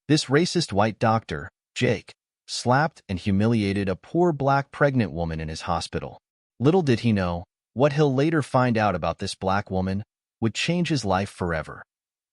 This racist white doctor, Jake, slapped and humiliated a poor black pregnant woman in his hospital. Little did he know, what he'll later find out about this black woman would change his life forever.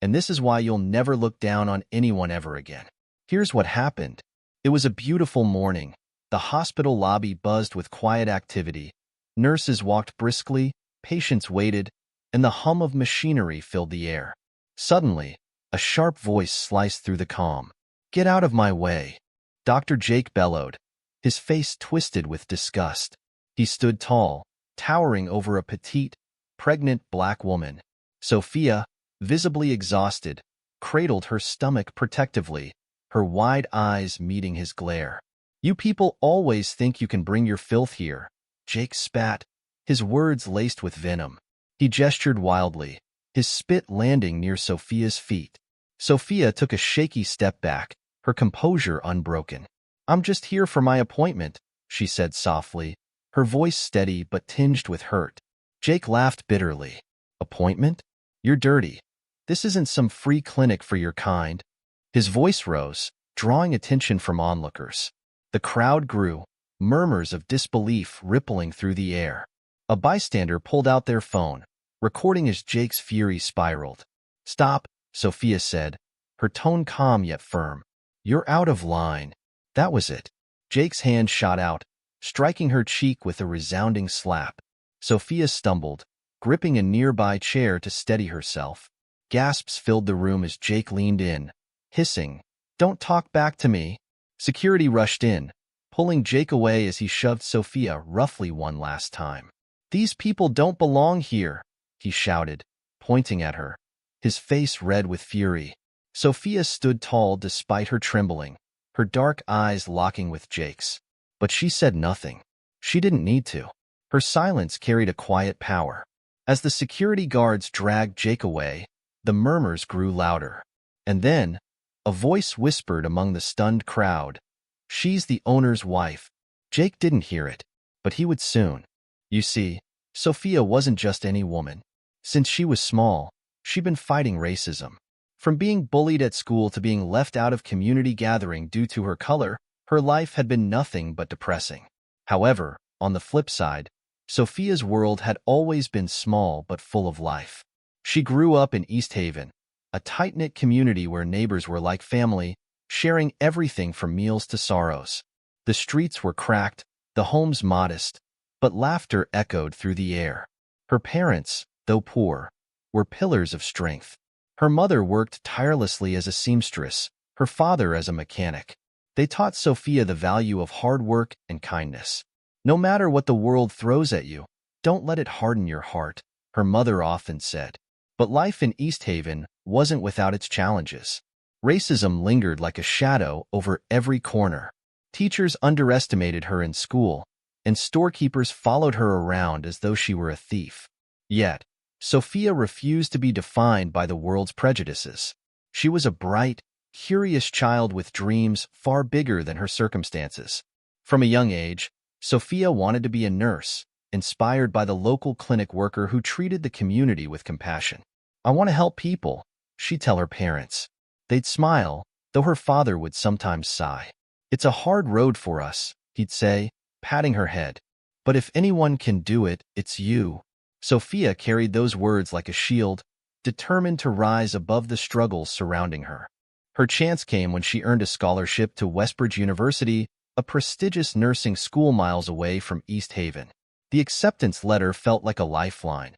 And this is why you'll never look down on anyone ever again. Here's what happened. It was a beautiful morning. The hospital lobby buzzed with quiet activity. Nurses walked briskly, patients waited, and the hum of machinery filled the air. Suddenly, a sharp voice sliced through the calm. "Get out of my way," Dr. Jake bellowed, his face twisted with disgust. He stood tall, towering over a petite, pregnant black woman. Sophia, visibly exhausted, cradled her stomach protectively, her wide eyes meeting his glare. "You people always think you can bring your filth here," Jake spat, his words laced with venom. He gestured wildly, his spit landing near Sophia's feet. Sophia took a shaky step back, her composure unbroken. "I'm just here for my appointment," she said softly, her voice steady but tinged with hurt. Jake laughed bitterly. "Appointment? You're dirty. This isn't some free clinic for your kind." His voice rose, drawing attention from onlookers. The crowd grew, murmurs of disbelief rippling through the air. A bystander pulled out their phone, recording as Jake's fury spiraled. "Stop," Sophia said, her tone calm yet firm. "You're out of line." That was it. Jake's hand shot out, striking her cheek with a resounding slap. Sophia stumbled, gripping a nearby chair to steady herself. Gasps filled the room as Jake leaned in, hissing, "Don't talk back to me." Security rushed in, pulling Jake away as he shoved Sophia roughly one last time. "These people don't belong here," he shouted, pointing at her, his face red with fury. Sophia stood tall despite her trembling, her dark eyes locking with Jake's. But she said nothing. She didn't need to. Her silence carried a quiet power. As the security guards dragged Jake away, the murmurs grew louder. And then, a voice whispered among the stunned crowd, "She's the owner's wife." Jake didn't hear it, but he would soon. You see, Sophia wasn't just any woman. Since she was small, she'd been fighting racism. From being bullied at school to being left out of community gathering due to her color, her life had been nothing but depressing. However, on the flip side, Sophia's world had always been small but full of life. She grew up in East Haven, a tight-knit community where neighbors were like family, sharing everything from meals to sorrows. The streets were cracked, the homes modest, but laughter echoed through the air. Her parents, though poor, were pillars of strength. Her mother worked tirelessly as a seamstress, her father as a mechanic. They taught Sophia the value of hard work and kindness. "No matter what the world throws at you, don't let it harden your heart," her mother often said. But life in East Haven wasn't without its challenges. Racism lingered like a shadow over every corner. Teachers underestimated her in school, and storekeepers followed her around as though she were a thief. Yet, Sophia refused to be defined by the world's prejudices. She was a bright, curious child with dreams far bigger than her circumstances. From a young age, Sophia wanted to be a nurse, inspired by the local clinic worker who treated the community with compassion. "I want to help people," she'd tell her parents. They'd smile, though her father would sometimes sigh. "It's a hard road for us," he'd say, patting her head. "But if anyone can do it, it's you." Sophia carried those words like a shield, determined to rise above the struggles surrounding her. Her chance came when she earned a scholarship to Westbridge University, a prestigious nursing school miles away from East Haven. The acceptance letter felt like a lifeline,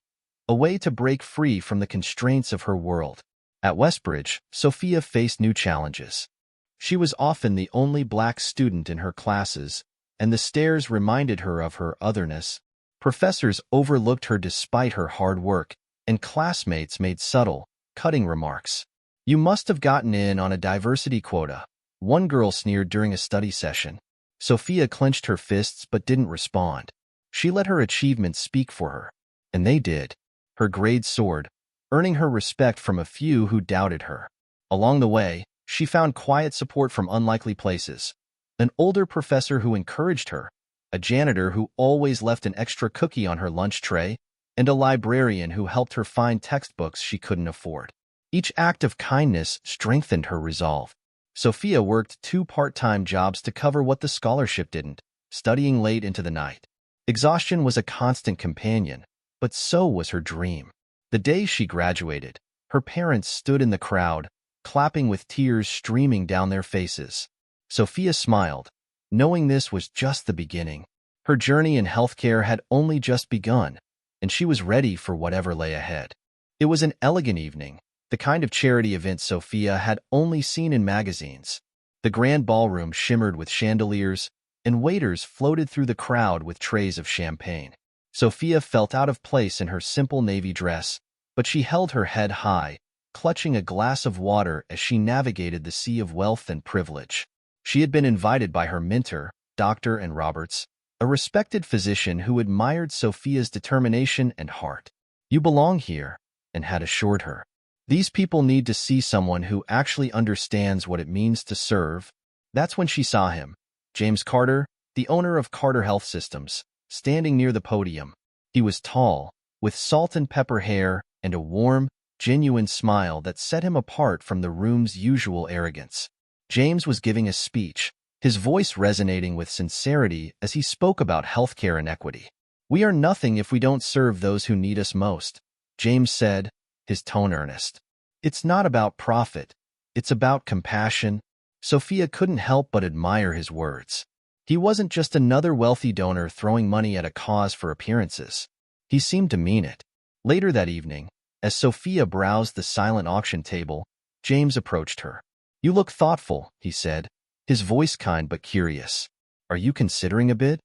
a way to break free from the constraints of her world. At Westbridge, Sophia faced new challenges. She was often the only black student in her classes, and the stares reminded her of her otherness. Professors overlooked her despite her hard work, and classmates made subtle, cutting remarks. "You must have gotten in on a diversity quota," one girl sneered during a study session. Sophia clenched her fists but didn't respond. She let her achievements speak for her, and they did. Her grades soared, earning her respect from a few who doubted her. Along the way, she found quiet support from unlikely places. An older professor who encouraged her, a janitor who always left an extra cookie on her lunch tray, and a librarian who helped her find textbooks she couldn't afford. Each act of kindness strengthened her resolve. Sophia worked 2 part-time jobs to cover what the scholarship didn't, studying late into the night. Exhaustion was a constant companion, but so was her dream. The day she graduated, her parents stood in the crowd, clapping with tears streaming down their faces. Sophia smiled, knowing this was just the beginning. Her journey in healthcare had only just begun, and she was ready for whatever lay ahead. It was an elegant evening, the kind of charity event Sophia had only seen in magazines. The grand ballroom shimmered with chandeliers, and waiters floated through the crowd with trays of champagne. Sophia felt out of place in her simple navy dress, but she held her head high, clutching a glass of water as she navigated the sea of wealth and privilege. She had been invited by her mentor, Dr. Roberts, a respected physician who admired Sophia's determination and heart. "You belong here," and had assured her. "These people need to see someone who actually understands what it means to serve." That's when she saw him, James Carter, the owner of Carter Health Systems, standing near the podium. He was tall, with salt and pepper hair and a warm, genuine smile that set him apart from the room's usual arrogance. James was giving a speech, his voice resonating with sincerity as he spoke about healthcare inequity. "We are nothing if we don't serve those who need us most," James said, his tone earnest. "It's not about profit, it's about compassion." Sophia couldn't help but admire his words. He wasn't just another wealthy donor throwing money at a cause for appearances. He seemed to mean it. Later that evening, as Sophia browsed the silent auction table, James approached her. "You look thoughtful," he said, his voice kind but curious. "Are you considering a bid?"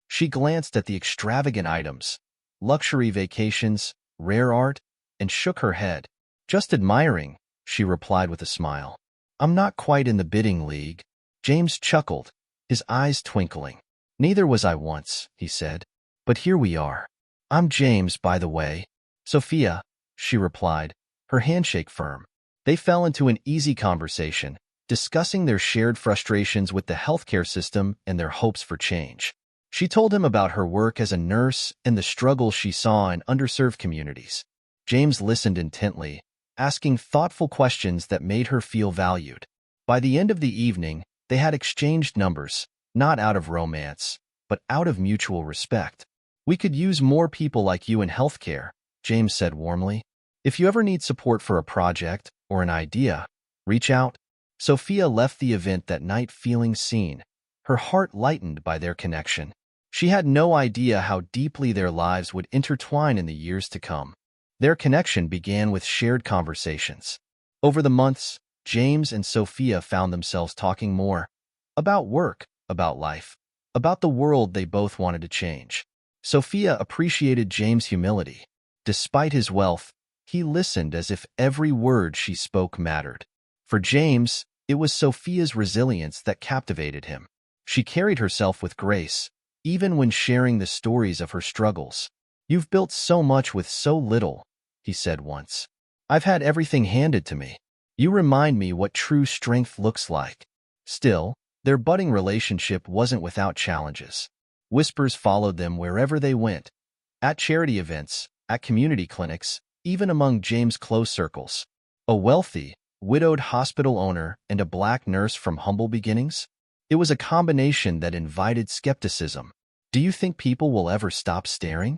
She glanced at the extravagant items, luxury vacations, rare art, and shook her head. "Just admiring," she replied with a smile. "I'm not quite in the bidding league." James chuckled, his eyes twinkling. "Neither was I once," he said. "But here we are. I'm James, by the way." "Sophia," she replied, her handshake firm. They fell into an easy conversation, discussing their shared frustrations with the healthcare system and their hopes for change. She told him about her work as a nurse and the struggles she saw in underserved communities. James listened intently, asking thoughtful questions that made her feel valued. By the end of the evening, they had exchanged numbers, not out of romance, but out of mutual respect. "We could use more people like you in healthcare," James said warmly. "If you ever need support for a project or an idea, reach out." Sophia left the event that night feeling seen, her heart lightened by their connection. She had no idea how deeply their lives would intertwine in the years to come. Their connection began with shared conversations. Over the months, James and Sophia found themselves talking more about work, about life, about the world they both wanted to change. Sophia appreciated James' humility. Despite his wealth, he listened as if every word she spoke mattered. For James, it was Sophia's resilience that captivated him. She carried herself with grace, even when sharing the stories of her struggles. "You've built so much with so little," he said once. "I've had everything handed to me. You remind me what true strength looks like." Still, their budding relationship wasn't without challenges. Whispers followed them wherever they went, at charity events, at community clinics, even among James' close circles. A wealthy, widowed hospital owner and a black nurse from humble beginnings? It was a combination that invited skepticism. "Do you think people will ever stop staring?"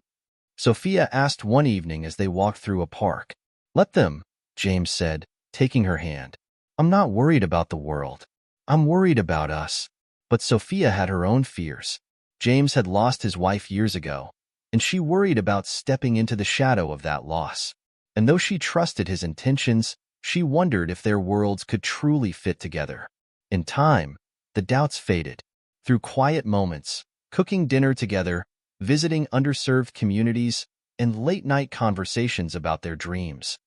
Sophia asked one evening as they walked through a park. "Let them," James said, taking her hand. "I'm not worried about the world. I'm worried about us." But Sophia had her own fears. James had lost his wife years ago, and she worried about stepping into the shadow of that loss. And though she trusted his intentions, she wondered if their worlds could truly fit together. In time, the doubts faded. Through quiet moments, cooking dinner together, visiting underserved communities, and late-night conversations about their dreams,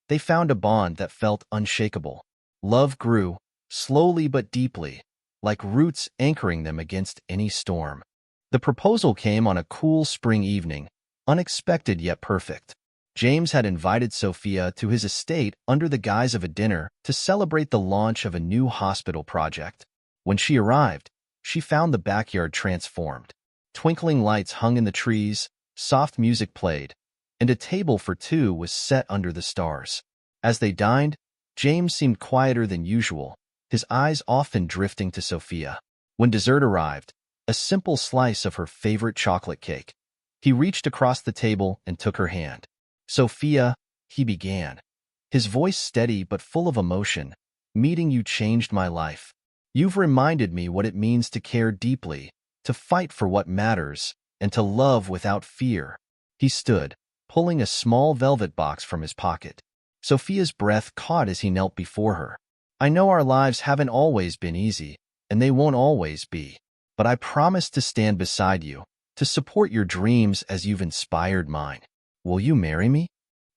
they found a bond that felt unshakable. Love grew, slowly but deeply, like roots anchoring them against any storm. The proposal came on a cool spring evening, unexpected yet perfect. James had invited Sophia to his estate under the guise of a dinner to celebrate the launch of a new hospital project. When she arrived, she found the backyard transformed. Twinkling lights hung in the trees, soft music played, and a table for two was set under the stars. As they dined, James seemed quieter than usual, his eyes often drifting to Sophia. When dessert arrived, a simple slice of her favorite chocolate cake, he reached across the table and took her hand. "Sophia," he began, his voice steady but full of emotion, "meeting you changed my life. You've reminded me what it means to care deeply, to fight for what matters, and to love without fear." He stood, pulling a small velvet box from his pocket. Sophia's breath caught as he knelt before her. "I know our lives haven't always been easy, and they won't always be. But I promise to stand beside you, to support your dreams as you've inspired mine. Will you marry me?"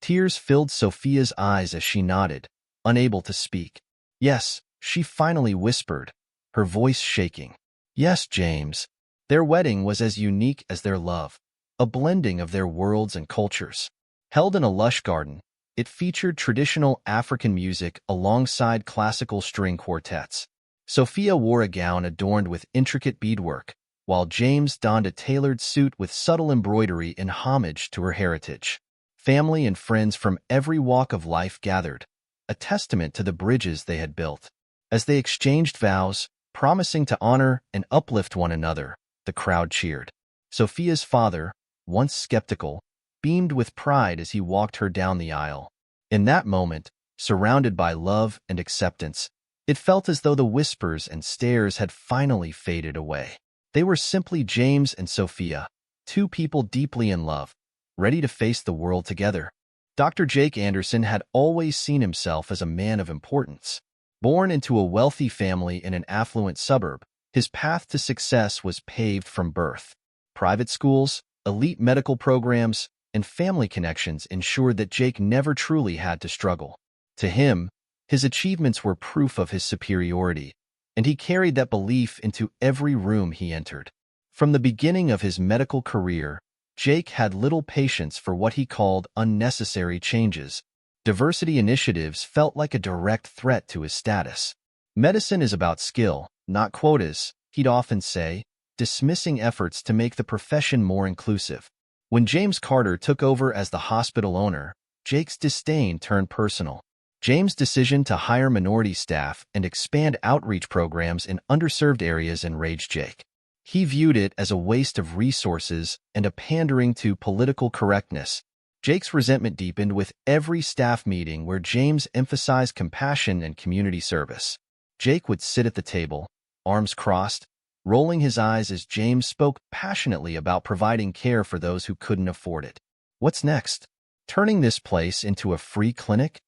Tears filled Sophia's eyes as she nodded, unable to speak. "Yes," she finally whispered, her voice shaking. "Yes, James." Their wedding was as unique as their love, a blending of their worlds and cultures. Held in a lush garden, it featured traditional African music alongside classical string quartets. Sophia wore a gown adorned with intricate beadwork, while James donned a tailored suit with subtle embroidery in homage to her heritage. Family and friends from every walk of life gathered, a testament to the bridges they had built. As they exchanged vows, promising to honor and uplift one another, the crowd cheered. Sophia's father, once skeptical, beamed with pride as he walked her down the aisle. In that moment, surrounded by love and acceptance, it felt as though the whispers and stares had finally faded away. They were simply James and Sophia, two people deeply in love, ready to face the world together. Dr. Jake Anderson had always seen himself as a man of importance. Born into a wealthy family in an affluent suburb, his path to success was paved from birth. Private schools, elite medical programs, and family connections ensured that Jake never truly had to struggle. To him, his achievements were proof of his superiority, and he carried that belief into every room he entered. From the beginning of his medical career, Jake had little patience for what he called unnecessary changes. Diversity initiatives felt like a direct threat to his status. "Medicine is about skill, not quotas," he'd often say, dismissing efforts to make the profession more inclusive. When James Carter took over as the hospital owner, Jake's disdain turned personal. James' decision to hire minority staff and expand outreach programs in underserved areas enraged Jake. He viewed it as a waste of resources and a pandering to political correctness. Jake's resentment deepened with every staff meeting where James emphasized compassion and community service. Jake would sit at the table, arms crossed, rolling his eyes as James spoke passionately about providing care for those who couldn't afford it. "What's next? Turning this place into a free clinic?"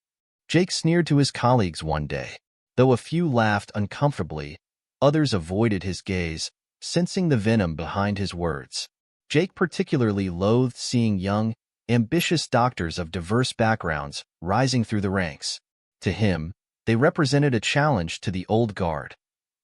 Jake sneered to his colleagues one day. Though a few laughed uncomfortably, others avoided his gaze, sensing the venom behind his words. Jake particularly loathed seeing young, ambitious doctors of diverse backgrounds rising through the ranks. To him, they represented a challenge to the old guard,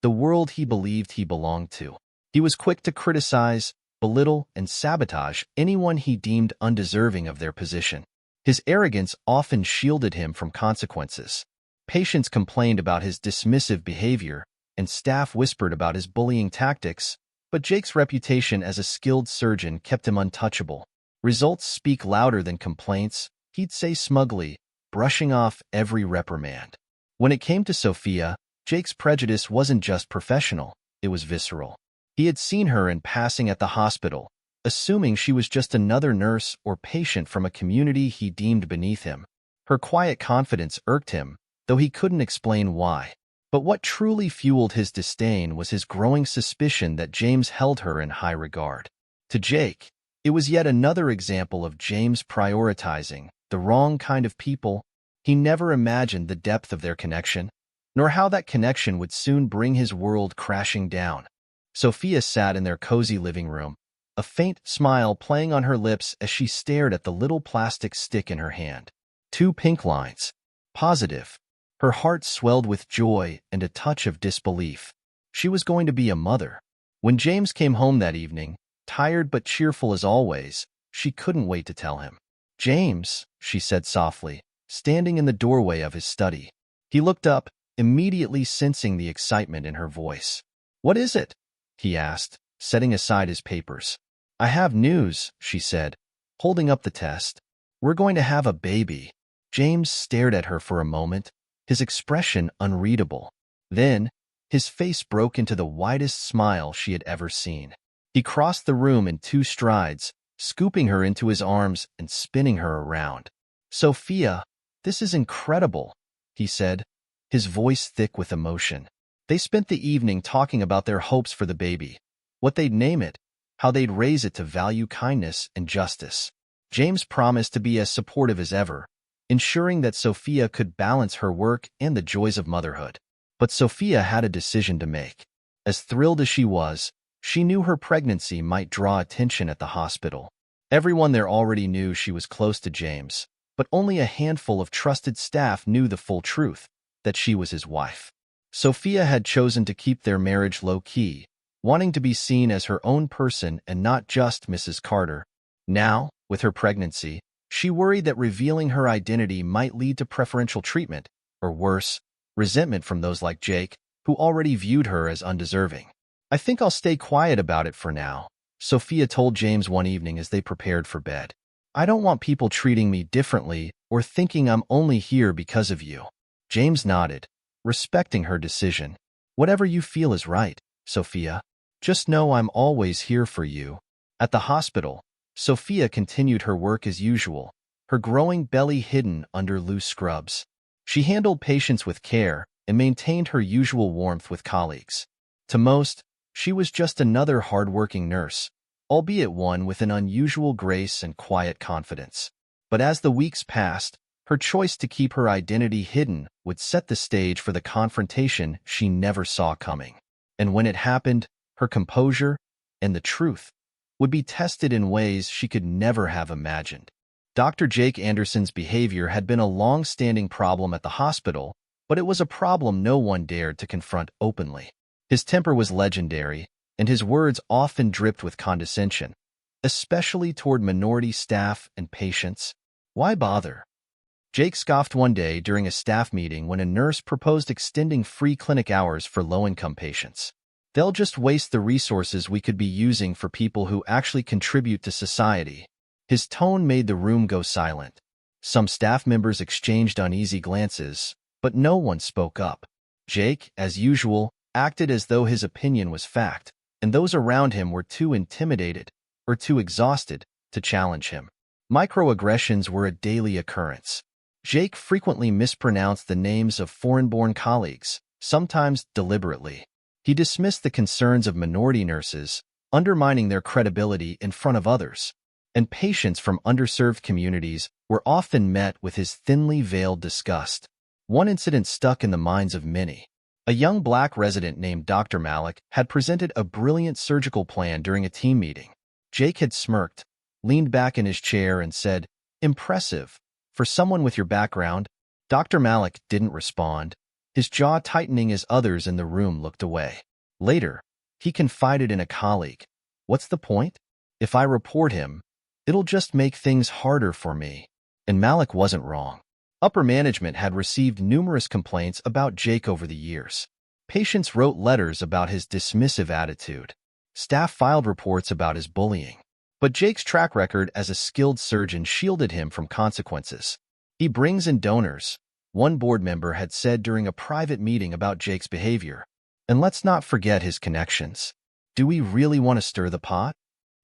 the world he believed he belonged to. He was quick to criticize, belittle, and sabotage anyone he deemed undeserving of their position. His arrogance often shielded him from consequences. Patients complained about his dismissive behavior, and staff whispered about his bullying tactics, but Jake's reputation as a skilled surgeon kept him untouchable. "Results speak louder than complaints," he'd say smugly, brushing off every reprimand. When it came to Sophia, Jake's prejudice wasn't just professional, it was visceral. He had seen her in passing at the hospital, assuming she was just another nurse or patient from a community he deemed beneath him. Her quiet confidence irked him, though he couldn't explain why. But what truly fueled his disdain was his growing suspicion that James held her in high regard. To Jake, it was yet another example of James prioritizing the wrong kind of people. He never imagined the depth of their connection, nor how that connection would soon bring his world crashing down. Sophia sat in their cozy living room, a faint smile playing on her lips as she stared at the little plastic stick in her hand. 2 pink lines. Positive. Her heart swelled with joy and a touch of disbelief. She was going to be a mother. When James came home that evening, tired but cheerful as always, she couldn't wait to tell him. "James," she said softly, standing in the doorway of his study. He looked up, immediately sensing the excitement in her voice. "What is it?" he asked, setting aside his papers. "I have news," she said, holding up the test. "We're going to have a baby." James stared at her for a moment, his expression unreadable. Then, his face broke into the widest smile she had ever seen. He crossed the room in 2 strides, scooping her into his arms and spinning her around. "Sophia, this is incredible," he said, his voice thick with emotion. They spent the evening talking about their hopes for the baby, what they'd name it, how they'd raise it to value kindness and justice. James promised to be as supportive as ever, ensuring that Sophia could balance her work and the joys of motherhood. But Sophia had a decision to make. As thrilled as she was, she knew her pregnancy might draw attention at the hospital. Everyone there already knew she was close to James, but only a handful of trusted staff knew the full truth, that she was his wife. Sophia had chosen to keep their marriage low-key, wanting to be seen as her own person and not just Mrs. Carter. Now, with her pregnancy, she worried that revealing her identity might lead to preferential treatment, or worse, resentment from those like Jake, who already viewed her as undeserving. "I think I'll stay quiet about it for now," Sophia told James one evening as they prepared for bed. "I don't want people treating me differently or thinking I'm only here because of you." James nodded, respecting her decision. "Whatever you feel is right, Sophia. Just know I'm always here for you." At the hospital, Sophia continued her work as usual, her growing belly hidden under loose scrubs. She handled patients with care and maintained her usual warmth with colleagues. To most, she was just another hard-working nurse, albeit one with an unusual grace and quiet confidence. But as the weeks passed, her choice to keep her identity hidden would set the stage for the confrontation she never saw coming. And when it happened, her composure and the truth would be tested in ways she could never have imagined. Dr. Jake Anderson's behavior had been a long-standing problem at the hospital, but it was a problem no one dared to confront openly. His temper was legendary, and his words often dripped with condescension, especially toward minority staff and patients. "Why bother?" Jake scoffed one day during a staff meeting when a nurse proposed extending free clinic hours for low-income patients. "They'll just waste the resources we could be using for people who actually contribute to society." His tone made the room go silent. Some staff members exchanged uneasy glances, but no one spoke up. Jake, as usual, acted as though his opinion was fact, and those around him were too intimidated or too exhausted to challenge him. Microaggressions were a daily occurrence. Jake frequently mispronounced the names of foreign-born colleagues, sometimes deliberately. He dismissed the concerns of minority nurses, undermining their credibility in front of others. And patients from underserved communities were often met with his thinly veiled disgust. One incident stuck in the minds of many. A young black resident named Dr. Malik had presented a brilliant surgical plan during a team meeting. Jake had smirked, leaned back in his chair, and said, "Impressive. For someone with your background." Dr. Malik didn't respond, his jaw tightening as others in the room looked away. Later, he confided in a colleague, "What's the point? If I report him, it'll just make things harder for me." And Malik wasn't wrong. Upper management had received numerous complaints about Jake over the years. Patients wrote letters about his dismissive attitude. Staff filed reports about his bullying. But Jake's track record as a skilled surgeon shielded him from consequences. "He brings in donors," one board member had said during a private meeting about Jake's behavior. "And let's not forget his connections. Do we really want to stir the pot?"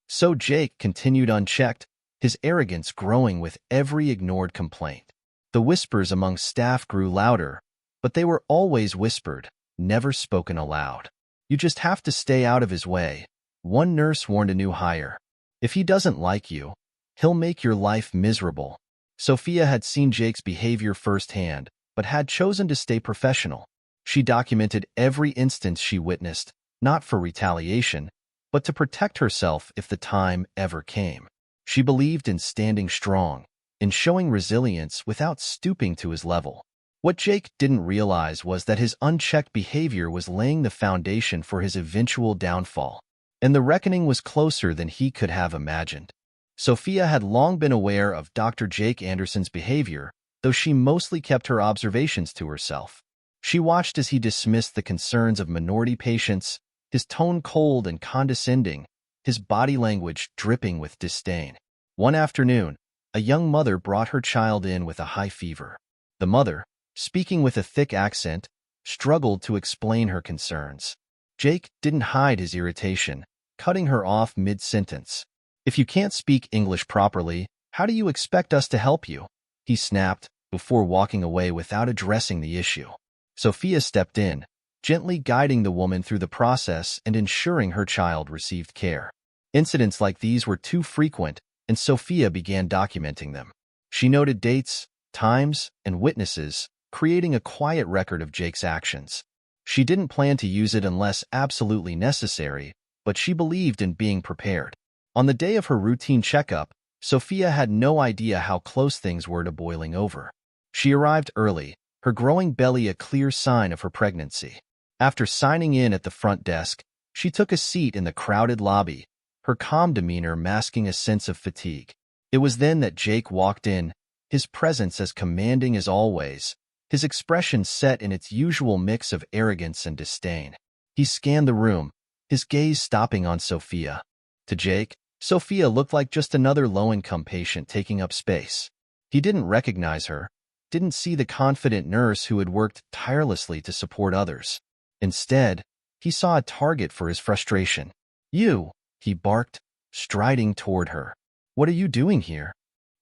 So Jake continued unchecked, his arrogance growing with every ignored complaint. The whispers among staff grew louder, but they were always whispered, never spoken aloud. "You just have to stay out of his way," one nurse warned a new hire. "If he doesn't like you, he'll make your life miserable." Sophia had seen Jake's behavior firsthand, but had chosen to stay professional. She documented every instance she witnessed, not for retaliation, but to protect herself if the time ever came. She believed in standing strong, in showing resilience without stooping to his level. What Jake didn't realize was that his unchecked behavior was laying the foundation for his eventual downfall, and the reckoning was closer than he could have imagined. Sophia had long been aware of Dr. Jake Anderson's behavior, though she mostly kept her observations to herself. She watched as he dismissed the concerns of minority patients, his tone cold and condescending, his body language dripping with disdain. One afternoon, a young mother brought her child in with a high fever. The mother, speaking with a thick accent, struggled to explain her concerns. Jake didn't hide his irritation, cutting her off mid-sentence. "If you can't speak English properly, how do you expect us to help you?" he snapped, before walking away without addressing the issue. Sophia stepped in, gently guiding the woman through the process and ensuring her child received care. Incidents like these were too frequent, and Sophia began documenting them. She noted dates, times, and witnesses, creating a quiet record of Jake's actions. She didn't plan to use it unless absolutely necessary, but she believed in being prepared. On the day of her routine checkup, Sophia had no idea how close things were to boiling over. She arrived early, her growing belly a clear sign of her pregnancy. After signing in at the front desk, she took a seat in the crowded lobby, her calm demeanor masking a sense of fatigue. It was then that Jake walked in, his presence as commanding as always, his expression set in its usual mix of arrogance and disdain. He scanned the room, his gaze stopping on Sophia. To Jake, Sophia looked like just another low-income patient taking up space. He didn't recognize her, didn't see the confident nurse who had worked tirelessly to support others. Instead, he saw a target for his frustration. "You," he barked, striding toward her. "What are you doing here?"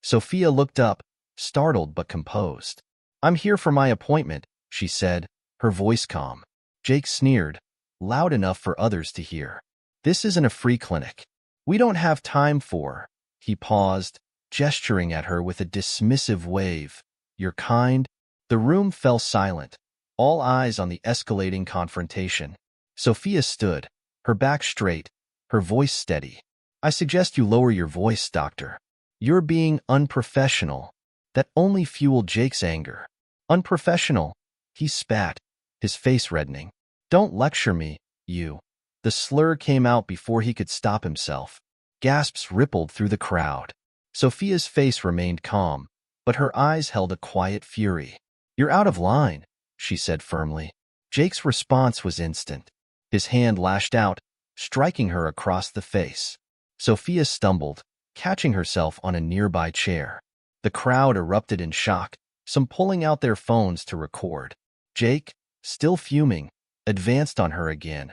Sophia looked up, startled but composed. "I'm here for my appointment," she said, her voice calm. Jake sneered, loud enough for others to hear. "This isn't a free clinic. We don't have time for—" He paused, gesturing at her with a dismissive wave. "You're kind?" The room fell silent, all eyes on the escalating confrontation. Sophia stood, her back straight, her voice steady. "I suggest you lower your voice, doctor. You're being unprofessional." That only fueled Jake's anger. "Unprofessional?" He spat, his face reddening. "Don't lecture me, you." The slur came out before he could stop himself. Gasps rippled through the crowd. Sophia's face remained calm, but her eyes held a quiet fury. "You're out of line," she said firmly. Jake's response was instant. His hand lashed out, striking her across the face. Sophia stumbled, catching herself on a nearby chair. The crowd erupted in shock, some pulling out their phones to record. Jake, still fuming, advanced on her again,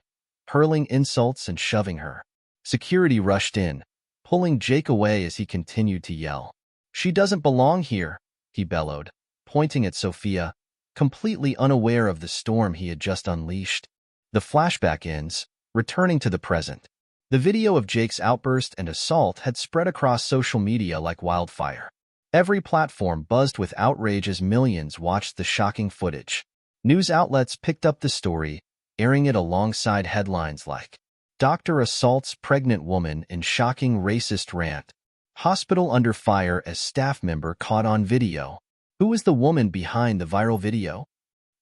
hurling insults and shoving her. Security rushed in, pulling Jake away as he continued to yell. "She doesn't belong here," he bellowed, pointing at Sophia, completely unaware of the storm he had just unleashed. The flashback ends, returning to the present. The video of Jake's outburst and assault had spread across social media like wildfire. Every platform buzzed with outrage as millions watched the shocking footage. News outlets picked up the story, airing it alongside headlines like, "Doctor assaults pregnant woman in shocking racist rant. Hospital under fire as staff member caught on video." Who was the woman behind the viral video?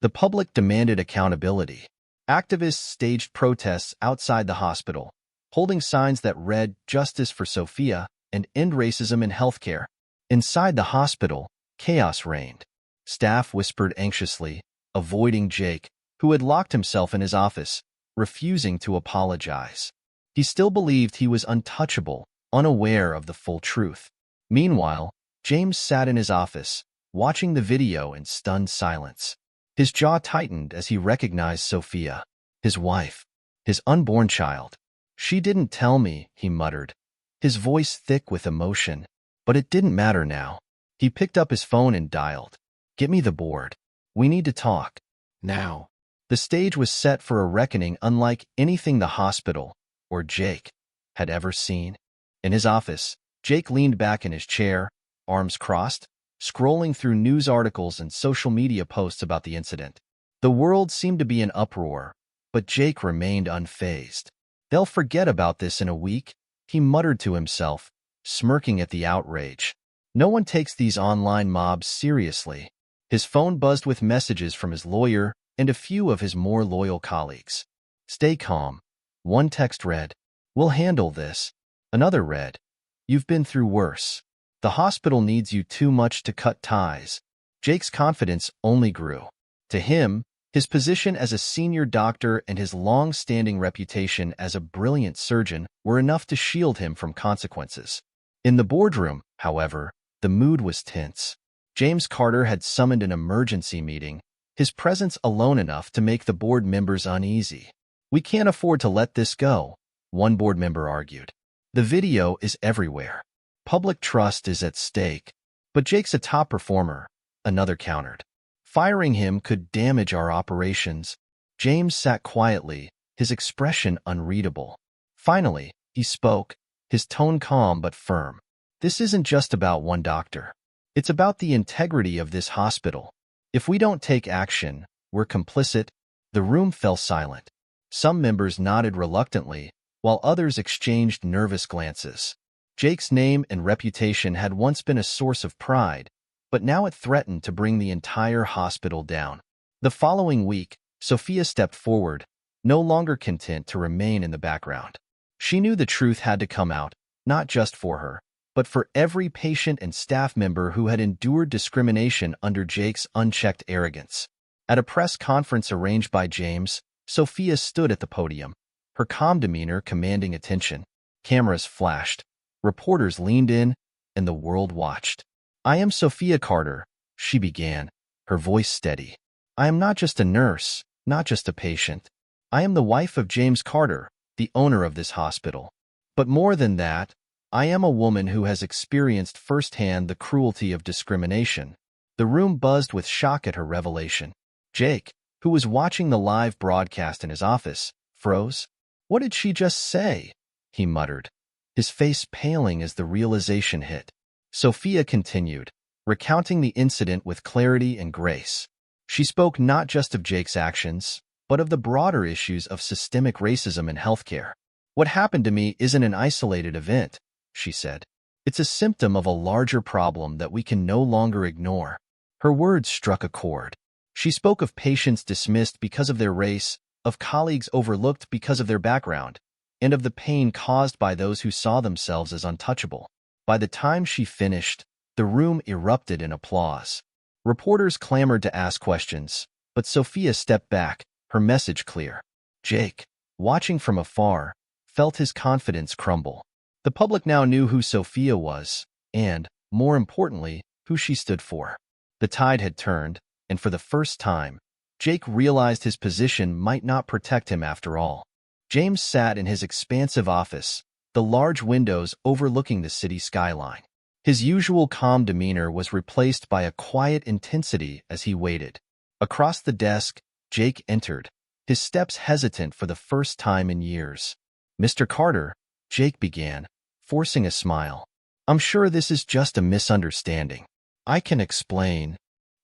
The public demanded accountability. Activists staged protests outside the hospital, holding signs that read "Justice for Sophia" and "End Racism in Healthcare." Inside the hospital, chaos reigned. Staff whispered anxiously, avoiding Jake, who had locked himself in his office, refusing to apologize. He still believed he was untouchable, unaware of the full truth. Meanwhile, James sat in his office, watching the video in stunned silence. His jaw tightened as he recognized Sophia, his wife, his unborn child. "She didn't tell me," he muttered, his voice thick with emotion. But it didn't matter now. He picked up his phone and dialed. "Get me the board. We need to talk. Now." The stage was set for a reckoning unlike anything the hospital, or Jake, had ever seen. In his office, Jake leaned back in his chair, arms crossed, scrolling through news articles and social media posts about the incident. The world seemed to be in uproar, but Jake remained unfazed. "They'll forget about this in a week," he muttered to himself, smirking at the outrage. No one takes these online mobs seriously. His phone buzzed with messages from his lawyer and a few of his more loyal colleagues. "Stay calm." One text read, "We'll handle this." Another read, "You've been through worse. The hospital needs you too much to cut ties." Jake's confidence only grew. To him, his position as a senior doctor and his long-standing reputation as a brilliant surgeon were enough to shield him from consequences. In the boardroom, however, the mood was tense. James Carter had summoned an emergency meeting, his presence alone enough to make the board members uneasy. "We can't afford to let this go," one board member argued. "The video is everywhere. Public trust is at stake." "But Jake's a top performer," another countered. "Firing him could damage our operations." James sat quietly, his expression unreadable. Finally, he spoke, his tone calm but firm. "This isn't just about one doctor. It's about the integrity of this hospital. If we don't take action, we're complicit." The room fell silent. Some members nodded reluctantly, while others exchanged nervous glances. Jake's name and reputation had once been a source of pride, but now it threatened to bring the entire hospital down. The following week, Sophia stepped forward, no longer content to remain in the background. She knew the truth had to come out, not just for her, but for every patient and staff member who had endured discrimination under Jake's unchecked arrogance. At a press conference arranged by James, Sophia stood at the podium, her calm demeanor commanding attention. Cameras flashed, reporters leaned in, and the world watched. "I am Sophia Carter," she began, her voice steady. "I am not just a nurse, not just a patient. I am the wife of James Carter, the owner of this hospital. But more than that, I am a woman who has experienced firsthand the cruelty of discrimination." The room buzzed with shock at her revelation. Jake, who was watching the live broadcast in his office, froze. "What did she just say?" he muttered, his face paling as the realization hit. Sophia continued, recounting the incident with clarity and grace. She spoke not just of Jake's actions, but of the broader issues of systemic racism in healthcare. "What happened to me isn't an isolated event," she said. "It's a symptom of a larger problem that we can no longer ignore." Her words struck a chord. She spoke of patients dismissed because of their race, of colleagues overlooked because of their background, and of the pain caused by those who saw themselves as untouchable. By the time she finished, the room erupted in applause. Reporters clamored to ask questions, but Sophia stepped back, her message clear. Jake, watching from afar, felt his confidence crumble. The public now knew who Sophia was, and, more importantly, who she stood for. The tide had turned, and for the first time, Jake realized his position might not protect him after all. James sat in his expansive office, the large windows overlooking the city skyline. His usual calm demeanor was replaced by a quiet intensity as he waited. Across the desk, Jake entered, his steps hesitant for the first time in years. "Mr. Carter," Jake began, forcing a smile. "I'm sure this is just a misunderstanding. I can explain."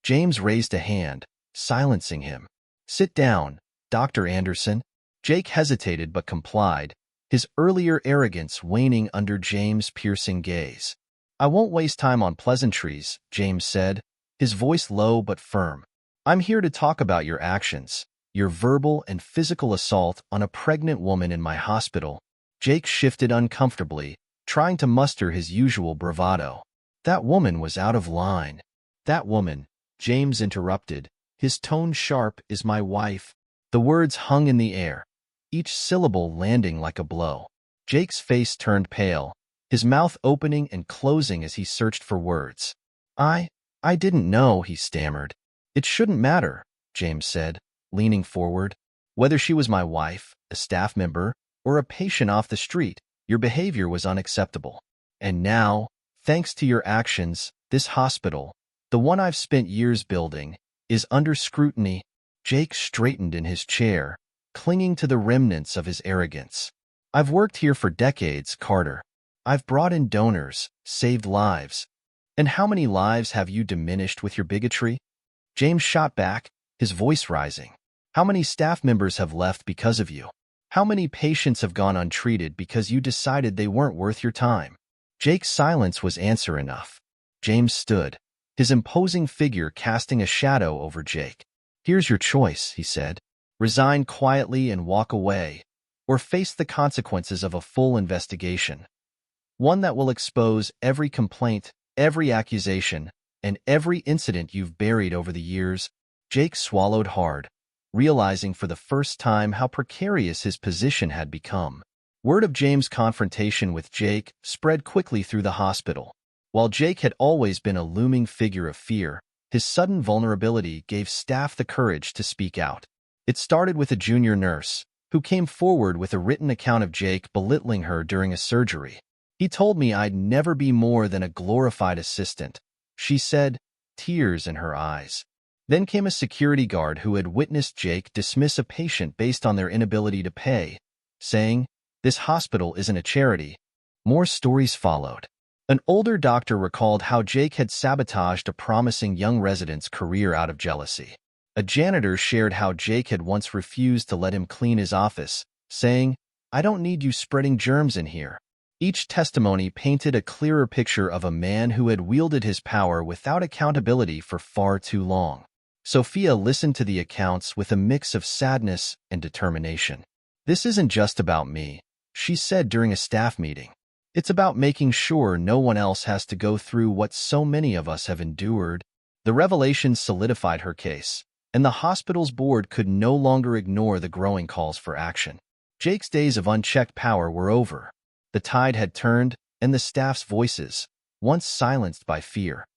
James raised a hand, silencing him. "Sit down, Dr. Anderson." Jake hesitated but complied, his earlier arrogance waning under James' piercing gaze. "I won't waste time on pleasantries," James said, his voice low but firm. "I'm here to talk about your actions, your verbal and physical assault on a pregnant woman in my hospital." Jake shifted uncomfortably, trying to muster his usual bravado. "That woman was out of line." "That woman," James interrupted, his tone sharp, "is my wife." The words hung in the air, each syllable landing like a blow. Jake's face turned pale, his mouth opening and closing as he searched for words. I didn't know," he stammered. "It shouldn't matter," James said, leaning forward. "Whether she was my wife, a staff member, or a patient off the street, your behavior was unacceptable. And now, thanks to your actions, this hospital, the one I've spent years building, is under scrutiny." Jake straightened in his chair, clinging to the remnants of his arrogance. "I've worked here for decades, Carter. I've brought in donors, saved lives. And how many lives have you diminished with your bigotry?" James shot back, his voice rising. "How many staff members have left because of you? How many patients have gone untreated because you decided they weren't worth your time?" Jake's silence was answer enough. James stood, his imposing figure casting a shadow over Jake. "Here's your choice," he said. "Resign quietly and walk away, or face the consequences of a full investigation. One that will expose every complaint, every accusation, and every incident you've buried over the years." Jake swallowed hard, realizing for the first time how precarious his position had become. Word of James' confrontation with Jake spread quickly through the hospital. While Jake had always been a looming figure of fear, His sudden vulnerability gave staff the courage to speak out. It started with a junior nurse, who came forward with a written account of Jake belittling her during a surgery. "He told me I'd never be more than a glorified assistant," she said, tears in her eyes. Then came a security guard who had witnessed Jake dismiss a patient based on their inability to pay, saying, "This hospital isn't a charity." More stories followed. An older doctor recalled how Jake had sabotaged a promising young resident's career out of jealousy. A janitor shared how Jake had once refused to let him clean his office, saying, "I don't need you spreading germs in here." Each testimony painted a clearer picture of a man who had wielded his power without accountability for far too long. Sophia listened to the accounts with a mix of sadness and determination. "This isn't just about me," she said during a staff meeting. "It's about making sure no one else has to go through what so many of us have endured." The revelation solidified her case, and the hospital's board could no longer ignore the growing calls for action. Jake's days of unchecked power were over. The tide had turned, and the staff's voices, once silenced by fear,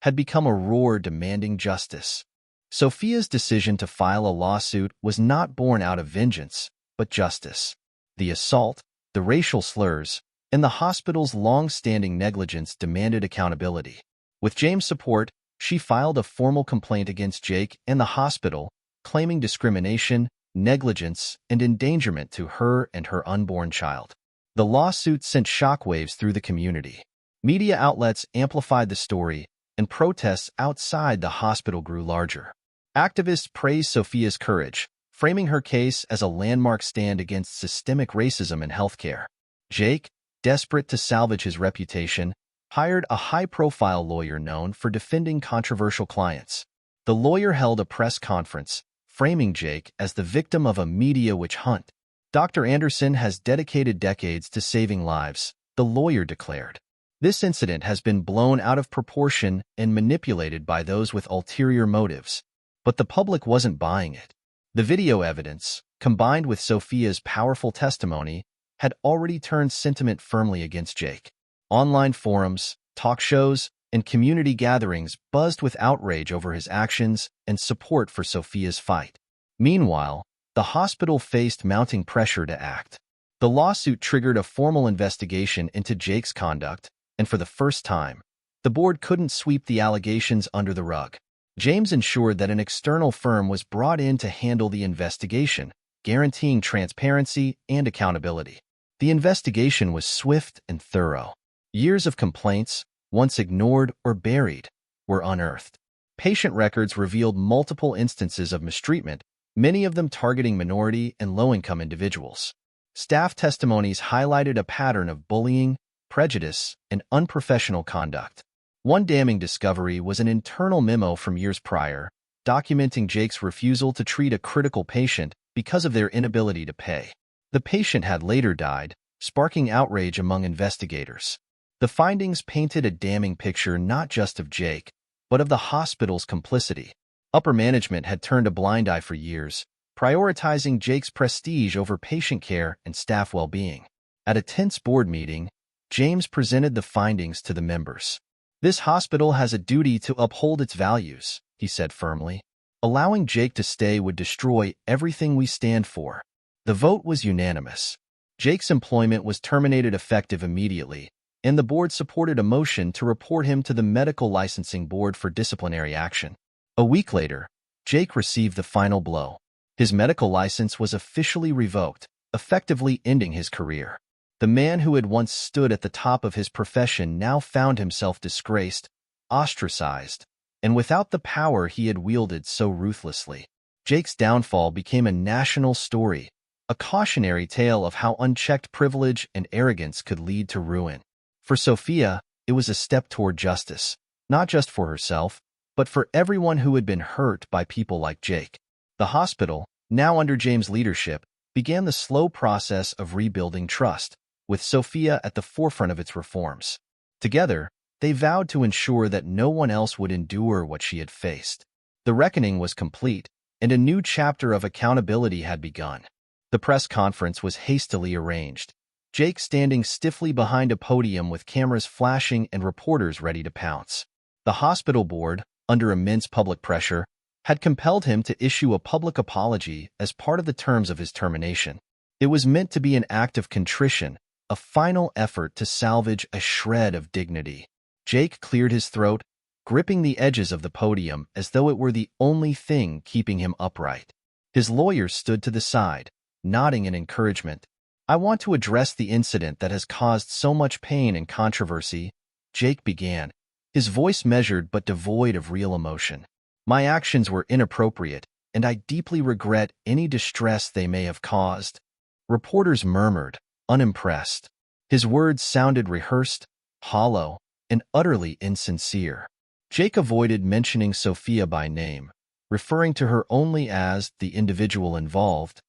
had become a roar demanding justice. Sophia's decision to file a lawsuit was not born out of vengeance, but justice. The assault, the racial slurs, and the hospital's long-standing negligence demanded accountability. With James' support, she filed a formal complaint against Jake and the hospital, claiming discrimination, negligence, and endangerment to her and her unborn child. The lawsuit sent shockwaves through the community. Media outlets amplified the story, and protests outside the hospital grew larger. Activists praised Sophia's courage, framing her case as a landmark stand against systemic racism in healthcare. Jake, desperate to salvage his reputation, hired a high-profile lawyer known for defending controversial clients. The lawyer held a press conference, framing Jake as the victim of a media witch hunt. "Dr. Anderson has dedicated decades to saving lives," the lawyer declared. "This incident has been blown out of proportion and manipulated by those with ulterior motives." But the public wasn't buying it. The video evidence, combined with Sophia's powerful testimony, had already turned sentiment firmly against Jake. Online forums, talk shows, and community gatherings buzzed with outrage over his actions and support for Sophia's fight. Meanwhile, the hospital faced mounting pressure to act. The lawsuit triggered a formal investigation into Jake's conduct, and for the first time, the board couldn't sweep the allegations under the rug. James ensured that an external firm was brought in to handle the investigation, guaranteeing transparency and accountability. The investigation was swift and thorough. Years of complaints, once ignored or buried, were unearthed. Patient records revealed multiple instances of mistreatment, many of them targeting minority and low-income individuals. Staff testimonies highlighted a pattern of bullying, prejudice, and unprofessional conduct. One damning discovery was an internal memo from years prior, documenting Jake's refusal to treat a critical patient because of their inability to pay. The patient had later died, sparking outrage among investigators. The findings painted a damning picture not just of Jake, but of the hospital's complicity. Upper management had turned a blind eye for years, prioritizing Jake's prestige over patient care and staff well-being. At a tense board meeting, James presented the findings to the members. "This hospital has a duty to uphold its values," he said firmly. "Allowing Jake to stay would destroy everything we stand for." The vote was unanimous. Jake's employment was terminated effective immediately, and the board supported a motion to report him to the Medical Licensing Board for disciplinary action. A week later, Jake received the final blow. His medical license was officially revoked, effectively ending his career. The man who had once stood at the top of his profession now found himself disgraced, ostracized, and without the power he had wielded so ruthlessly. Jake's downfall became a national story, a cautionary tale of how unchecked privilege and arrogance could lead to ruin. For Sophia, it was a step toward justice, not just for herself, but for everyone who had been hurt by people like Jake. The hospital, now under James' leadership, began the slow process of rebuilding trust, with Sophia at the forefront of its reforms. Together, they vowed to ensure that no one else would endure what she had faced. The reckoning was complete, and a new chapter of accountability had begun. The press conference was hastily arranged, Jake standing stiffly behind a podium with cameras flashing and reporters ready to pounce. The hospital board, under immense public pressure, had compelled him to issue a public apology as part of the terms of his termination. It was meant to be an act of contrition, a final effort to salvage a shred of dignity. Jake cleared his throat, gripping the edges of the podium as though it were the only thing keeping him upright. His lawyers stood to the side, nodding in encouragement. "I want to address the incident that has caused so much pain and controversy," Jake began, his voice measured but devoid of real emotion. "My actions were inappropriate, and I deeply regret any distress they may have caused." Reporters murmured, unimpressed. His words sounded rehearsed, hollow, and utterly insincere. Jake avoided mentioning Sophia by name, referring to her only as the individual involved.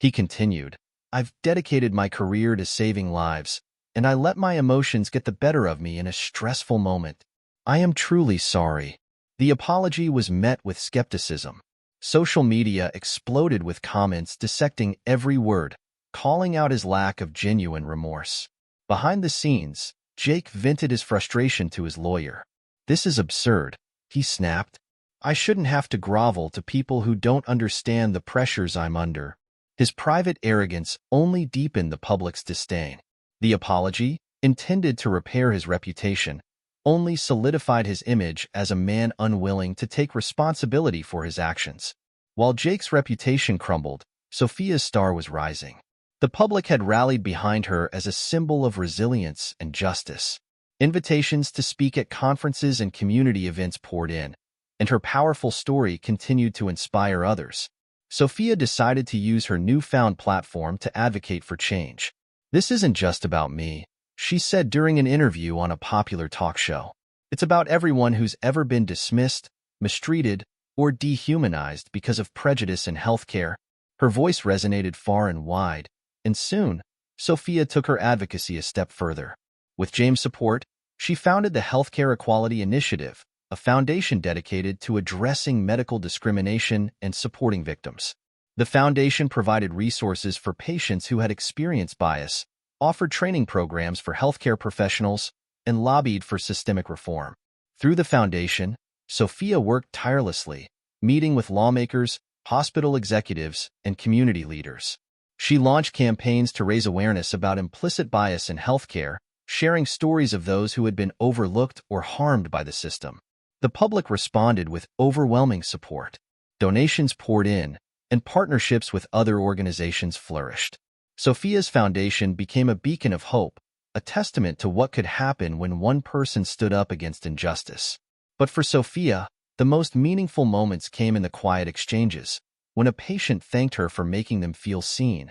He continued, "I've dedicated my career to saving lives, and I let my emotions get the better of me in a stressful moment. I am truly sorry." The apology was met with skepticism. Social media exploded with comments dissecting every word, calling out his lack of genuine remorse. Behind the scenes, Jake vented his frustration to his lawyer. "This is absurd," he snapped. "I shouldn't have to grovel to people who don't understand the pressures I'm under." His private arrogance only deepened the public's disdain. The apology, intended to repair his reputation, only solidified his image as a man unwilling to take responsibility for his actions. While Jake's reputation crumbled, Sophia's star was rising. The public had rallied behind her as a symbol of resilience and justice. Invitations to speak at conferences and community events poured in, and her powerful story continued to inspire others. Sophia decided to use her newfound platform to advocate for change. "This isn't just about me," she said during an interview on a popular talk show. "It's about everyone who's ever been dismissed, mistreated, or dehumanized because of prejudice in healthcare." Her voice resonated far and wide, and soon, Sophia took her advocacy a step further. With James' support, she founded the Healthcare Equality Initiative, a foundation dedicated to addressing medical discrimination and supporting victims. The foundation provided resources for patients who had experienced bias, offered training programs for healthcare professionals, and lobbied for systemic reform. Through the foundation, Sophia worked tirelessly, meeting with lawmakers, hospital executives, and community leaders. She launched campaigns to raise awareness about implicit bias in healthcare, sharing stories of those who had been overlooked or harmed by the system. The public responded with overwhelming support. Donations poured in, and partnerships with other organizations flourished. Sophia's foundation became a beacon of hope, a testament to what could happen when one person stood up against injustice. But for Sophia, the most meaningful moments came in the quiet exchanges, when a patient thanked her for making them feel seen,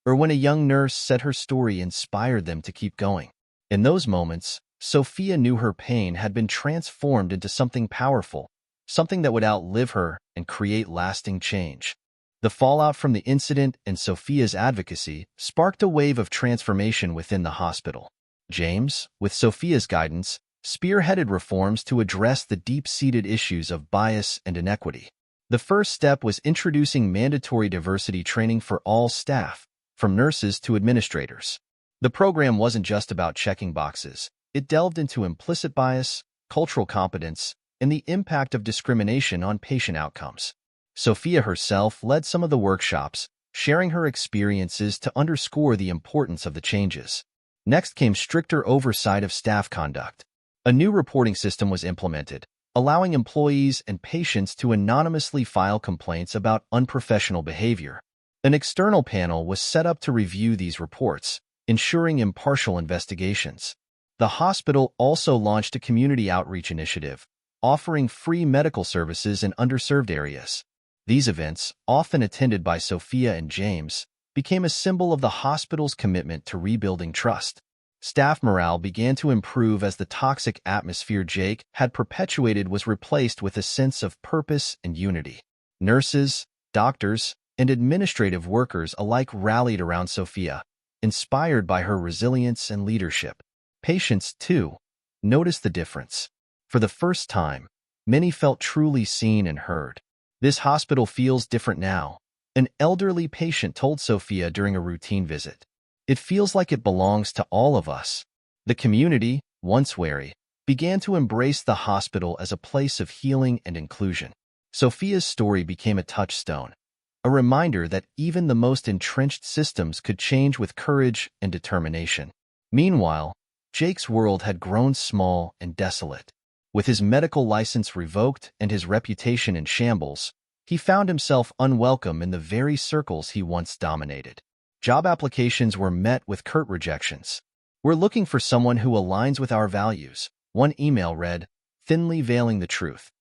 or when a young nurse said her story inspired them to keep going. In those moments, Sophia knew her pain had been transformed into something powerful, something that would outlive her and create lasting change. The fallout from the incident and Sophia's advocacy sparked a wave of transformation within the hospital. James, with Sophia's guidance, spearheaded reforms to address the deep-seated issues of bias and inequity. The first step was introducing mandatory diversity training for all staff, from nurses to administrators. The program wasn't just about checking boxes. It delved into implicit bias, cultural competence, and the impact of discrimination on patient outcomes. Sophia herself led some of the workshops, sharing her experiences to underscore the importance of the changes. Next came stricter oversight of staff conduct. A new reporting system was implemented, allowing employees and patients to anonymously file complaints about unprofessional behavior. An external panel was set up to review these reports, ensuring impartial investigations. The hospital also launched a community outreach initiative, offering free medical services in underserved areas. These events, often attended by Sophia and James, became a symbol of the hospital's commitment to rebuilding trust. Staff morale began to improve as the toxic atmosphere Jake had perpetuated was replaced with a sense of purpose and unity. Nurses, doctors, and administrative workers alike rallied around Sophia, inspired by her resilience and leadership. Patients, too, noticed the difference. For the first time, many felt truly seen and heard. "This hospital feels different now," an elderly patient told Sophia during a routine visit. "It feels like it belongs to all of us." The community, once wary, began to embrace the hospital as a place of healing and inclusion. Sophia's story became a touchstone, a reminder that even the most entrenched systems could change with courage and determination. Meanwhile, Jake's world had grown small and desolate. With his medical license revoked and his reputation in shambles, he found himself unwelcome in the very circles he once dominated. Job applications were met with curt rejections. "We're looking for someone who aligns with our values," one email read, thinly veiling the truth.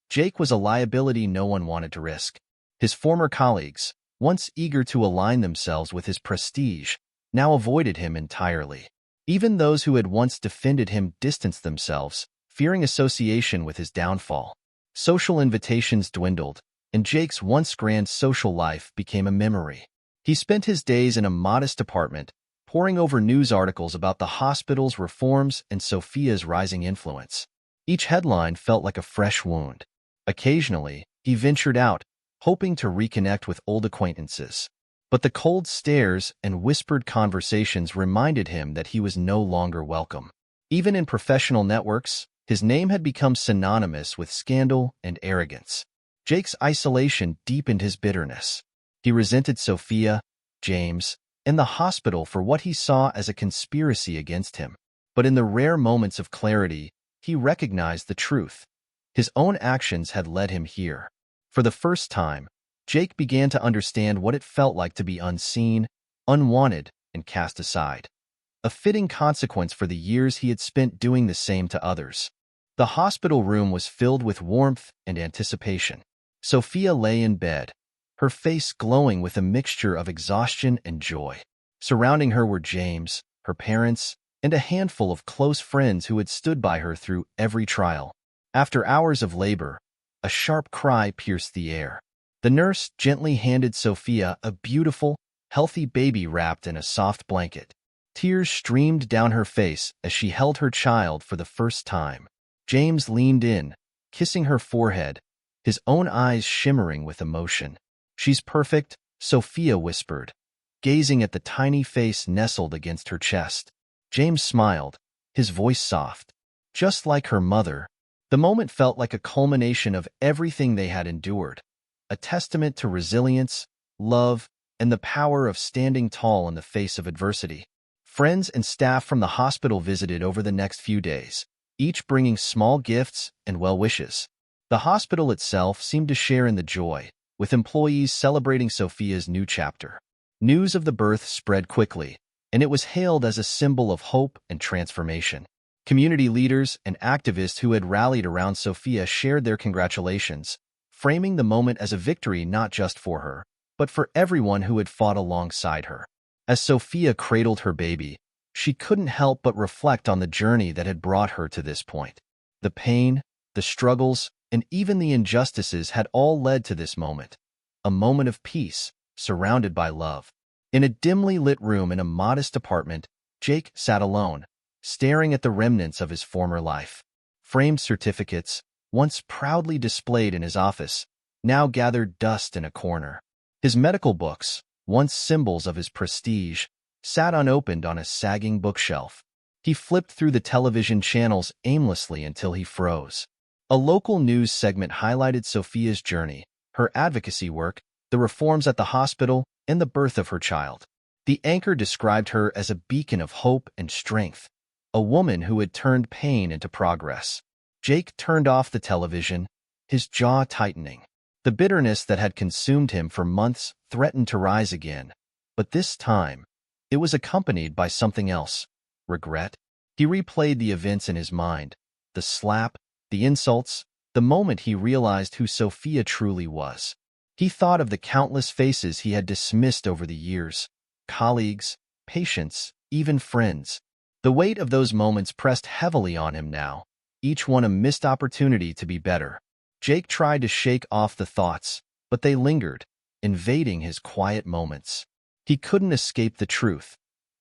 Jake was a liability no one wanted to risk. His former colleagues, once eager to align themselves with his prestige, now avoided him entirely. Even those who had once defended him distanced themselves, fearing association with his downfall. Social invitations dwindled, and Jake's once grand social life became a memory. He spent his days in a modest apartment, poring over news articles about the hospital's reforms and Sophia's rising influence. Each headline felt like a fresh wound. Occasionally, he ventured out, hoping to reconnect with old acquaintances. But the cold stares and whispered conversations reminded him that he was no longer welcome. Even in professional networks, his name had become synonymous with scandal and arrogance. Jake's isolation deepened his bitterness. He resented Sophia, James, and the hospital for what he saw as a conspiracy against him. But in the rare moments of clarity, he recognized the truth. His own actions had led him here. For the first time, Jake began to understand what it felt like to be unseen, unwanted, and cast aside. A fitting consequence for the years he had spent doing the same to others. The hospital room was filled with warmth and anticipation. Sophia lay in bed, her face glowing with a mixture of exhaustion and joy. Surrounding her were James, her parents, and a handful of close friends who had stood by her through every trial. After hours of labor, a sharp cry pierced the air. The nurse gently handed Sophia a beautiful, healthy baby wrapped in a soft blanket. Tears streamed down her face as she held her child for the first time. James leaned in, kissing her forehead, his own eyes shimmering with emotion. "She's perfect," Sophia whispered, gazing at the tiny face nestled against her chest. James smiled, his voice soft. Just like her mother. The moment felt like a culmination of everything they had endured, a testament to resilience, love, and the power of standing tall in the face of adversity. Friends and staff from the hospital visited over the next few days, each bringing small gifts and well wishes. The hospital itself seemed to share in the joy, with employees celebrating Sophia's new chapter. News of the birth spread quickly, and it was hailed as a symbol of hope and transformation. Community leaders and activists who had rallied around Sophia shared their congratulations, framing the moment as a victory not just for her, but for everyone who had fought alongside her. As Sophia cradled her baby, she couldn't help but reflect on the journey that had brought her to this point. The pain, the struggles, and even the injustices had all led to this moment, a moment of peace, surrounded by love. In a dimly lit room in a modest apartment, Jake sat alone, staring at the remnants of his former life. Framed certificates, once proudly displayed in his office, now gathered dust in a corner. His medical books, once symbols of his prestige, sat unopened on a sagging bookshelf. He flipped through the television channels aimlessly until he froze. A local news segment highlighted Sophia's journey, her advocacy work, the reforms at the hospital, and the birth of her child. The anchor described her as a beacon of hope and strength, a woman who had turned pain into progress. Jake turned off the television, his jaw tightening. The bitterness that had consumed him for months threatened to rise again, but this time, it was accompanied by something else: regret. He replayed the events in his mind, the slap, the insults, the moment he realized who Sophia truly was. He thought of the countless faces he had dismissed over the years, colleagues, patients, even friends. The weight of those moments pressed heavily on him now, each one a missed opportunity to be better. Jake tried to shake off the thoughts, but they lingered, invading his quiet moments. He couldn't escape the truth.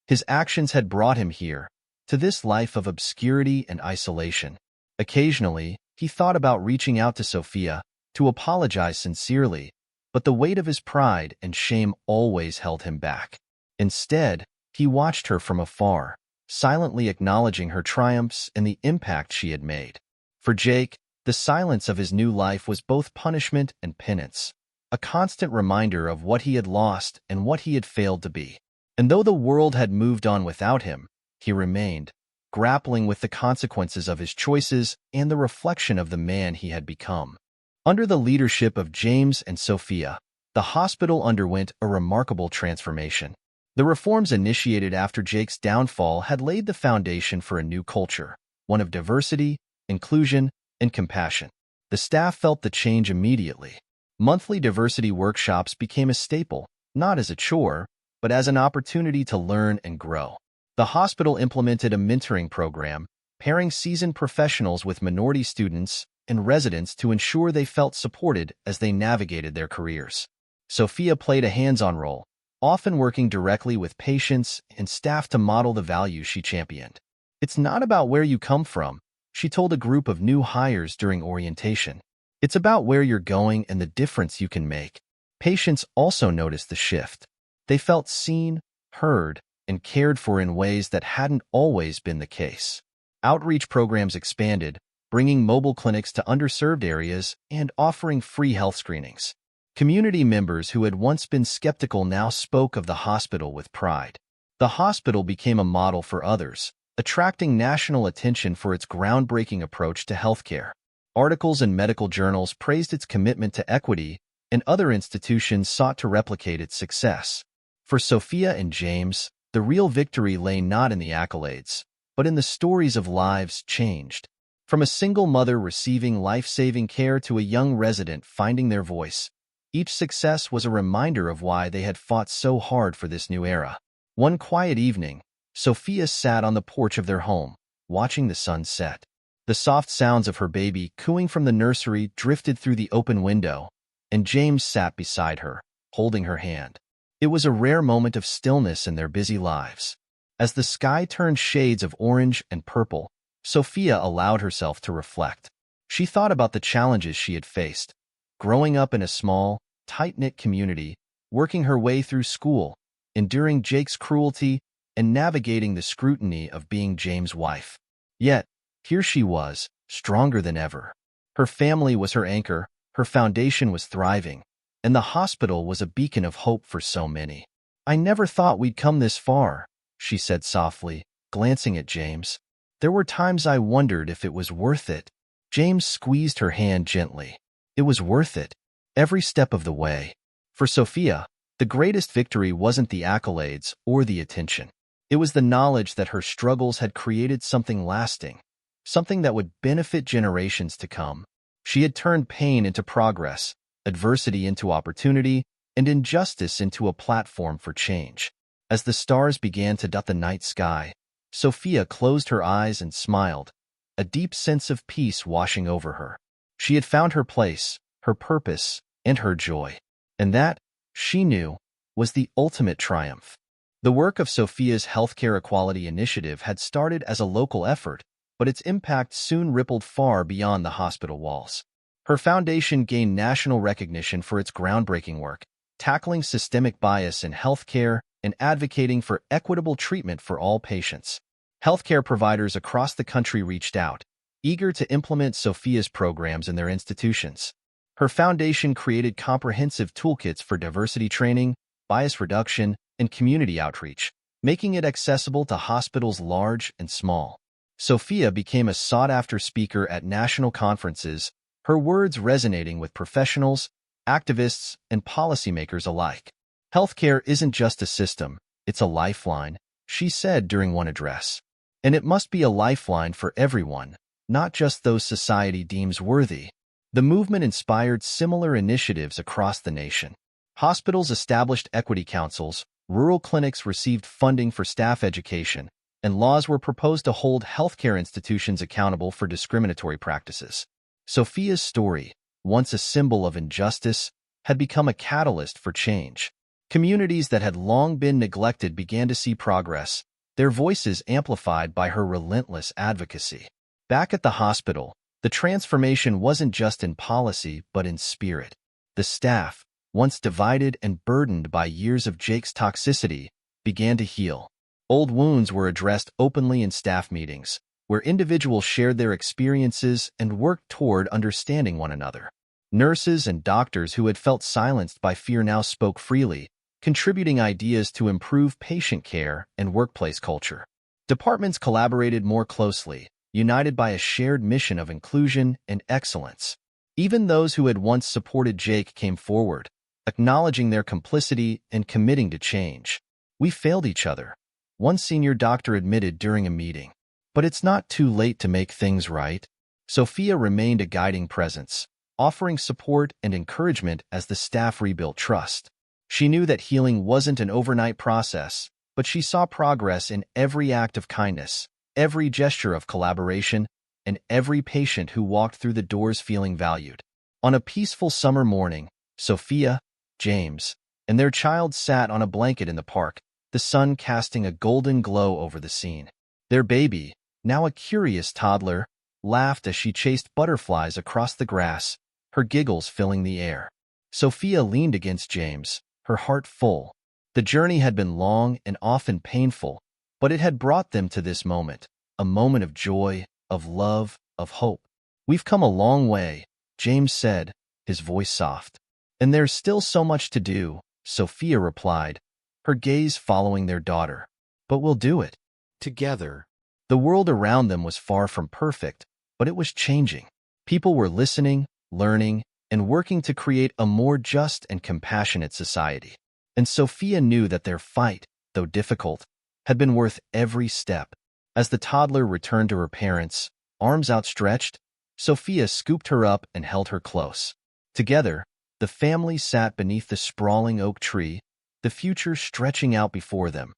His actions had brought him here, to this life of obscurity and isolation. Occasionally, he thought about reaching out to Sophia, to apologize sincerely, but the weight of his pride and shame always held him back. Instead, he watched her from afar, silently acknowledging her triumphs and the impact she had made. For Jake, the silence of his new life was both punishment and penance, a constant reminder of what he had lost and what he had failed to be. And though the world had moved on without him, he remained, grappling with the consequences of his choices and the reflection of the man he had become. Under the leadership of James and Sophia, the hospital underwent a remarkable transformation. The reforms initiated after Jake's downfall had laid the foundation for a new culture, one of diversity, inclusion, and compassion. The staff felt the change immediately. Monthly diversity workshops became a staple, not as a chore, but as an opportunity to learn and grow. The hospital implemented a mentoring program, pairing seasoned professionals with minority students and residents to ensure they felt supported as they navigated their careers. Sophia played a hands-on role, often working directly with patients and staff to model the values she championed. "It's not about where you come from," she told a group of new hires during orientation. "It's about where you're going and the difference you can make." Patients also noticed the shift. They felt seen, heard, and cared for in ways that hadn't always been the case. Outreach programs expanded, bringing mobile clinics to underserved areas and offering free health screenings. Community members who had once been skeptical now spoke of the hospital with pride. The hospital became a model for others, attracting national attention for its groundbreaking approach to healthcare. Articles in medical journals praised its commitment to equity, and other institutions sought to replicate its success. For Sophia and James, the real victory lay not in the accolades, but in the stories of lives changed. From a single mother receiving life-saving care to a young resident finding their voice, each success was a reminder of why they had fought so hard for this new era. One quiet evening, Sophia sat on the porch of their home, watching the sun set. The soft sounds of her baby cooing from the nursery drifted through the open window, and James sat beside her, holding her hand. It was a rare moment of stillness in their busy lives. As the sky turned shades of orange and purple, Sophia allowed herself to reflect. She thought about the challenges she had faced, growing up in a small, tight-knit community, working her way through school, enduring Jake's cruelty, and navigating the scrutiny of being James' wife. Yet, here she was, stronger than ever. Her family was her anchor, her foundation was thriving, and the hospital was a beacon of hope for so many. "I never thought we'd come this far," she said softly, glancing at James. "There were times I wondered if it was worth it." James squeezed her hand gently. It was worth it, every step of the way. For Sophia, the greatest victory wasn't the accolades or the attention. It was the knowledge that her struggles had created something lasting, something that would benefit generations to come. She had turned pain into progress, adversity into opportunity, and injustice into a platform for change. As the stars began to dot the night sky, Sophia closed her eyes and smiled, a deep sense of peace washing over her. She had found her place, her purpose, and her joy. And that, she knew, was the ultimate triumph. The work of Sophia's healthcare equality initiative had started as a local effort, but its impact soon rippled far beyond the hospital walls. Her foundation gained national recognition for its groundbreaking work, tackling systemic bias in healthcare and advocating for equitable treatment for all patients. Healthcare providers across the country reached out, eager to implement Sophia's programs in their institutions. Her foundation created comprehensive toolkits for diversity training, bias reduction, and community outreach, making it accessible to hospitals large and small. Sophia became a sought-after speaker at national conferences, her words resonating with professionals, activists, and policymakers alike. "Healthcare isn't just a system, it's a lifeline," she said during one address. "And it must be a lifeline for everyone, not just those society deems worthy." The movement inspired similar initiatives across the nation. Hospitals established equity councils, rural clinics received funding for staff education, and laws were proposed to hold healthcare institutions accountable for discriminatory practices. Sophia's story, once a symbol of injustice, had become a catalyst for change. Communities that had long been neglected began to see progress, their voices amplified by her relentless advocacy. Back at the hospital, the transformation wasn't just in policy but in spirit. The staff, once divided and burdened by years of Jake's toxicity, began to heal. Old wounds were addressed openly in staff meetings, where individuals shared their experiences and worked toward understanding one another. Nurses and doctors who had felt silenced by fear now spoke freely, contributing ideas to improve patient care and workplace culture. Departments collaborated more closely, united by a shared mission of inclusion and excellence. Even those who had once supported Jake came forward, acknowledging their complicity and committing to change. "We failed each other," one senior doctor admitted during a meeting. "But it's not too late to make things right." Sophia remained a guiding presence, offering support and encouragement as the staff rebuilt trust. She knew that healing wasn't an overnight process, but she saw progress in every act of kindness, every gesture of collaboration, and every patient who walked through the doors feeling valued. On a peaceful summer morning, Sophia, James, and their child sat on a blanket in the park, the sun casting a golden glow over the scene. Their baby, now a curious toddler, laughed as she chased butterflies across the grass, her giggles filling the air. Sophia leaned against James, her heart full. The journey had been long and often painful, but it had brought them to this moment, a moment of joy, of love, of hope. "We've come a long way," James said, his voice soft. "And there's still so much to do," Sophia replied, her gaze following their daughter. "But we'll do it. Together." The world around them was far from perfect, but it was changing. People were listening, learning, and working to create a more just and compassionate society. And Sophia knew that their fight, though difficult, had been worth every step. As the toddler returned to her parents, arms outstretched, Sophia scooped her up and held her close. Together, the family sat beneath the sprawling oak tree, the future stretching out before them,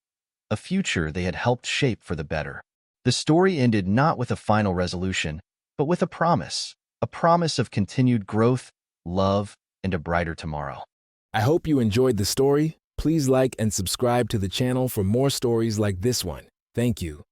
a future they had helped shape for the better. The story ended not with a final resolution, but with a promise of continued growth, love, and a brighter tomorrow. I hope you enjoyed the story. Please like and subscribe to the channel for more stories like this one. Thank you.